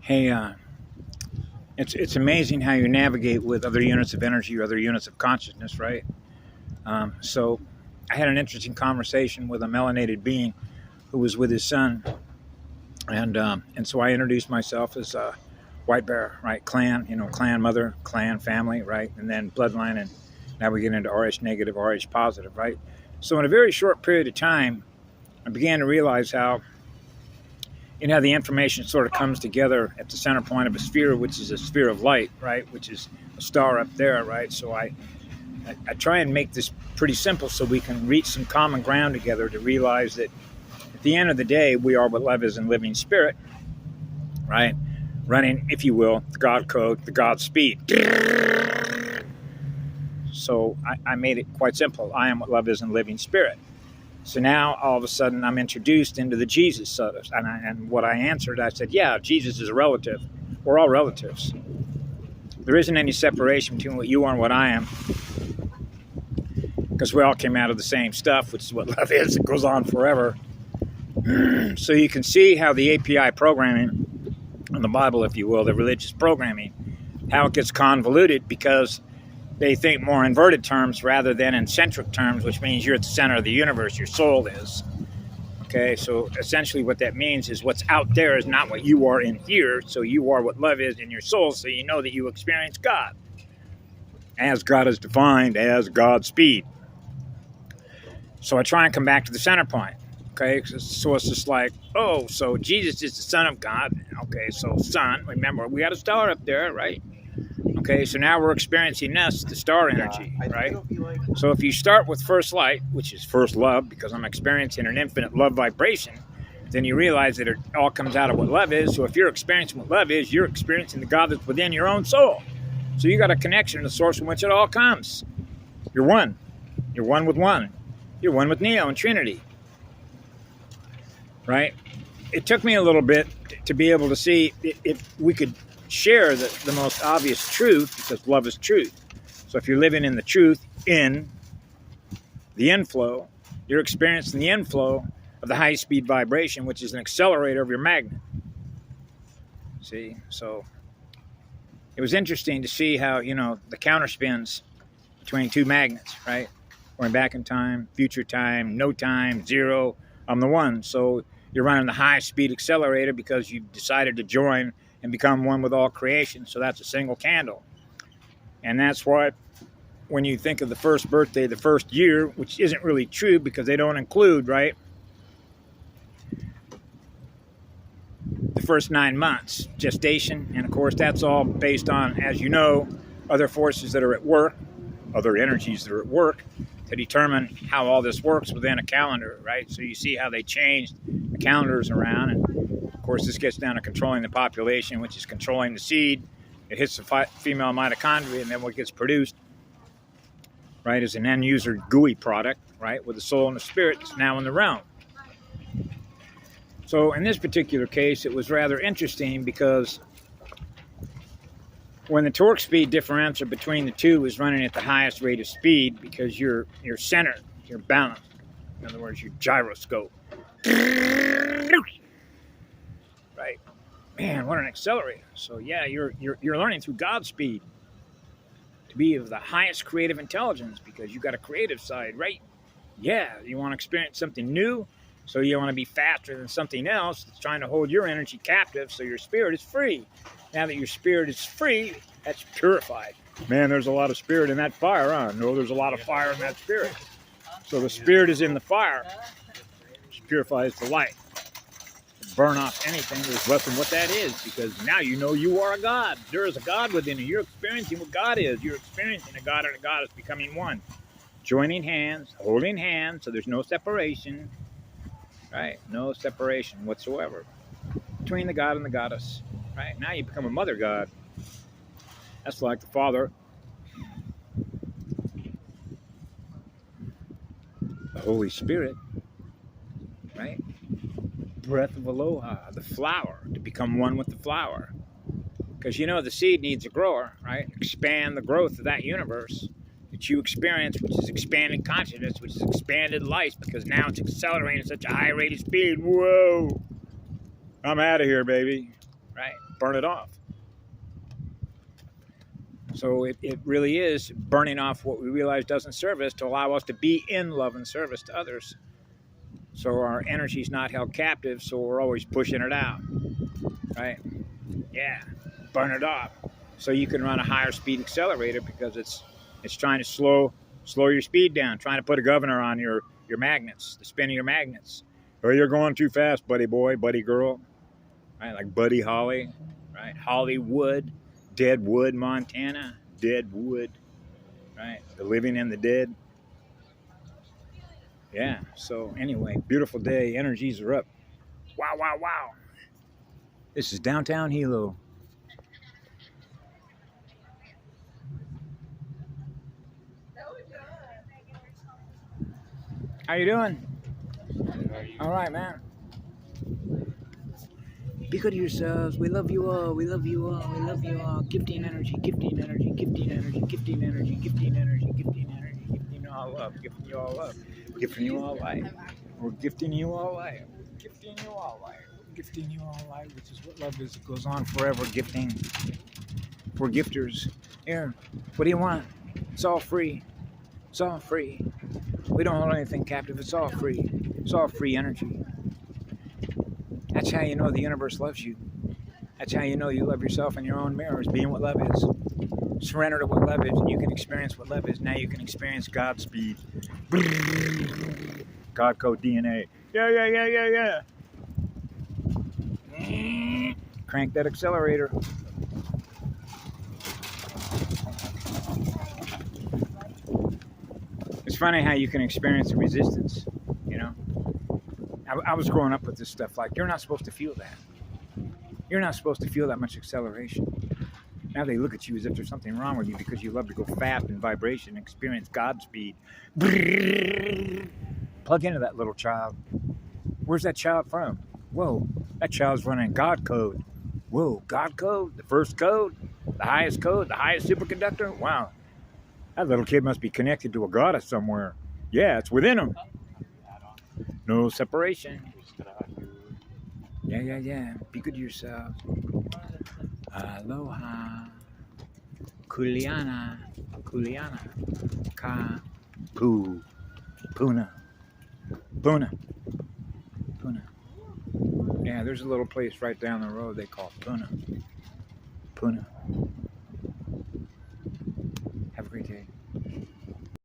Hey, it's amazing how you navigate with other units of energy or other units of consciousness, right? So, I had an interesting conversation with a melanated being who was with his son, and so I introduced myself as White Bear, right? Clan, clan mother, clan family, right? And then bloodline, and now we get into RH negative, RH positive, right? So, in a very short period of time, I began to realize how the information sort of comes together at the center point of a sphere, which is a sphere of light, right? Which is a star up there, right? So I try and make this pretty simple so we can reach some common ground together to realize that at the end of the day, we are what love is in living spirit, right? Running, if you will, the God code, the God speed. So I made it quite simple. I am what love is in living spirit. So now, all of a sudden, I'm introduced into the Jesus. And what I answered, I said, yeah, Jesus is a relative. We're all relatives. There isn't any separation between what you are and what I am, because we all came out of the same stuff, which is what love is. It goes on forever. So you can see how the API programming in the Bible, if you will, the religious programming, how it gets convoluted because they think more inverted terms rather than in centric terms, which means you're at the center of the universe, your soul is. Okay, so essentially what that means is what's out there is not what you are in here, so you are what love is in your soul, so you know that you experience God. As God is defined as God's speed. So I try and come back to the center point. Okay, so it's just like, oh, so Jesus is the Son of God. Okay, so Son, remember, we got a star up there, right? Okay, so now we're experiencing this, the star energy, right? So if you start with first light, which is first love, because I'm experiencing an infinite love vibration, then you realize that it all comes out of what love is. So if you're experiencing what love is, you're experiencing the God that's within your own soul. So you got a connection to the source from which it all comes. You're one. You're one with one. You're one with Neo and Trinity. Right? It took me a little bit to be able to see if we could share the most obvious truth, because love is truth. So if you're living in the truth, in the inflow, you're experiencing the inflow of the high speed vibration, which is an accelerator of your magnet. See, so it was interesting to see how, the counter spins between two magnets, right? Going back in time, future time, no time, zero. I'm the one. So you're running the high speed accelerator because you decided to join and become one with all creation. So that's a single candle. And that's why when you think of the first birthday, the first year, which isn't really true because they don't include, right, the first 9 months, gestation. And of course, that's all based on, as you know, other forces that are at work, other energies that are at work to determine how all this works within a calendar, right? So you see how they changed the calendars around. And of course, this gets down to controlling the population, which is controlling the seed. It hits the female mitochondria, and then what gets produced, right, is an end user GUI product, right, with the soul and the spirit that's now in the realm. So in this particular case, it was rather interesting because when the torque speed differential between the two is running at the highest rate of speed, because you're centered, you're balanced. In other words, your gyroscope. Right? Man, what an accelerator. So yeah, you're learning through God's speed to be of the highest creative intelligence, because you got a creative side, right? Yeah, you want to experience something new, so you want to be faster than something else that's trying to hold your energy captive, so your spirit is free. Now that your spirit is free, that's purified. Man, there's a lot of spirit in that fire, huh? No, there's a lot of fire in that spirit. So the spirit is in the fire, which purifies the light. To burn off anything, there's less than what that is, because now you know you are a God. There is a God within you. You're experiencing what God is. You're experiencing a God and a goddess becoming one. Joining hands, holding hands, so there's no separation. Right? No separation whatsoever between the God and the goddess. Right? Now you become a mother God. That's like the Father, the Holy Spirit, right? Breath of Aloha, the flower, to become one with the flower. Because the seed needs a grower, right? Expand the growth of that universe that you experience, which is expanded consciousness, which is expanded life, because now it's accelerating at such a high rate of speed. Whoa! I'm out of here, baby. right? Burn it off. So it really is burning off what we realize doesn't serve us to allow us to be in love and service to others. So our energy is not held captive, so we're always pushing it out, right? Yeah, burn it off. So you can run a higher speed accelerator because it's trying to slow your speed down, trying to put a governor on your magnets, the spin of your magnets. Oh, you're going too fast, buddy boy, buddy girl, right? Like Buddy Holly, right? Hollywood, Deadwood, Montana, Deadwood, right? The living and the dead. Yeah, so anyway, beautiful day. Energies are up. Wow, wow, wow. This is downtown Hilo. How you doing? All right, man. Be good to yourselves. We love you all. We love you all. We love you all. Gifting energy, gifting energy, gifting energy, gifting energy, gifting energy, gifting energy, gifting you all up, gifting you all up, gifting you all life. We're gifting you all life. Gifting you all life. Gifting you all life, which is what love is. It goes on forever. Gifting. We're gifters. Here, what do you want? It's all free. It's all free. We don't hold anything captive. It's all free. It's all free energy. That's how you know the universe loves you. That's how you know you love yourself in your own mirrors, being what love is. Surrender to what love is, and you can experience what love is. Now you can experience Godspeed. God code DNA. Yeah, yeah, yeah, yeah, yeah. Crank that accelerator. It's funny how you can experience the resistance, you know? I was growing up with this stuff like, you're not supposed to feel that. You're not supposed to feel that much acceleration. Now they look at you as if there's something wrong with you because you love to go fast in vibration, experience Godspeed. Plug into that little child. Where's that child from? Whoa, that child's running God code. Whoa, God code? The first code? The highest superconductor? Wow. That little kid must be connected to a goddess somewhere. Yeah, it's within him. No separation. Yeah, yeah, yeah. Be good to yourself. Aloha. Kuliana. Ka. Pu. Puna. Puna. Yeah, there's a little place right down the road they call Puna.